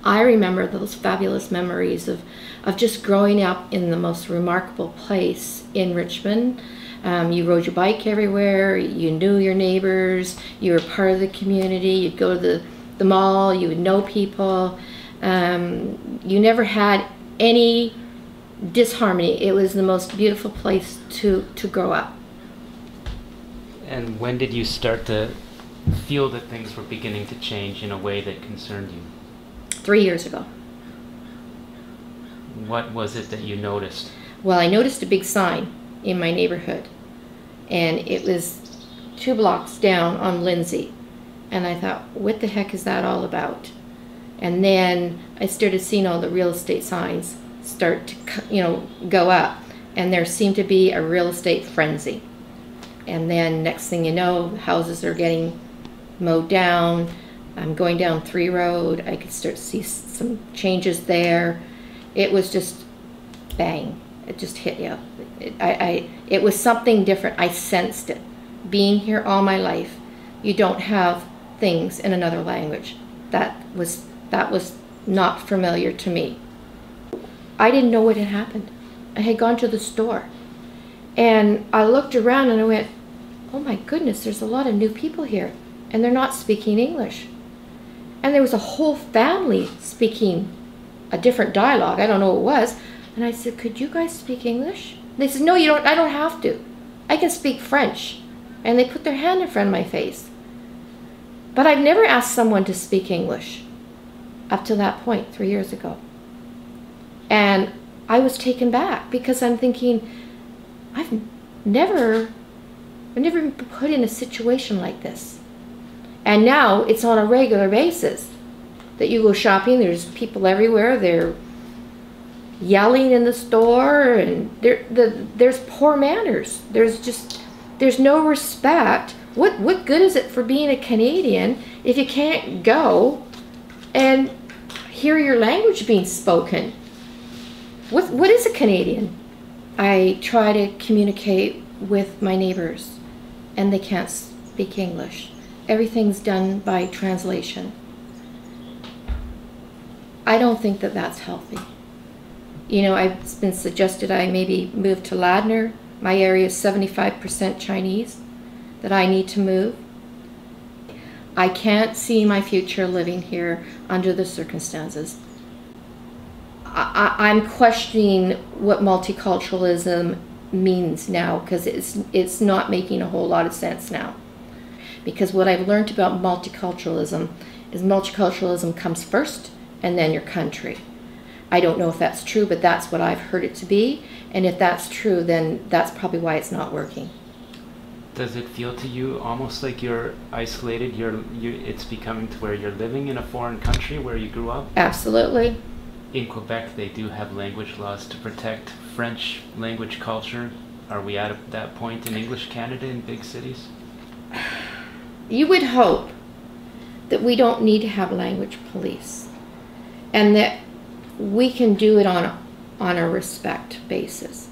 I remember those fabulous memories of just growing up in the most remarkable place in Richmond. You rode your bike everywhere, you knew your neighbors, you were part of the community, you'd go to the mall, you would know people. You never had any disharmony. It was the most beautiful place to grow up. And when did you start to feel that things were beginning to change in a way that concerned you? 3 years ago. What was it that you noticed? Well, I noticed a big sign in my neighborhood, and it was 2 blocks down on Lindsay. And I thought, what the heck is that all about? And then I started seeing all the real estate signs start to, go up, and there seemed to be a real estate frenzy. And then next thing you know, houses are getting mowed down. I'm going down 3 Road. I could start to see some changes there. It was just bang. It just hit you. It was something different. I sensed it. Being here all my life, you don't have things in another language. That was not familiar to me. I didn't know what had happened. I had gone to the store, and I looked around and I went, oh my goodness, there's a lot of new people here, and they're not speaking English. And there was a whole family speaking a different dialogue. I don't know what it was. And I said, could you guys speak English? They said, no, you don't. I don't have to. I can speak French. And they put their hand in front of my face. But I've never asked someone to speak English up to that point 3 years ago. And I was taken back because I'm thinking, I've never been put in a situation like this. And now it's on a regular basis that you go shopping, there's people everywhere, they're yelling in the store, and there's poor manners. There's no respect. What good is it for being a Canadian if you can't go and hear your language being spoken? What is a Canadian? I try to communicate with my neighbors, and they can't speak English. Everything's done by translation. I don't think that that's healthy. It's been suggested I maybe move to Ladner. My area is 75% Chinese, that I need to move. I can't see my future living here under the circumstances. I'm questioning what multiculturalism means now, because it's not making a whole lot of sense now. Because what I've learned about multiculturalism is multiculturalism comes first and then your country. I don't know if that's true, but that's what I've heard it to be. And if that's true, then that's probably why it's not working. Does it feel to you almost like you're isolated? It's becoming to where you're living in a foreign country where you grew up? Absolutely. In Quebec, they do have language laws to protect French language culture. Are we at that point in English Canada in big cities? You would hope that we don't need to have language police, and that we can do it on a respect basis.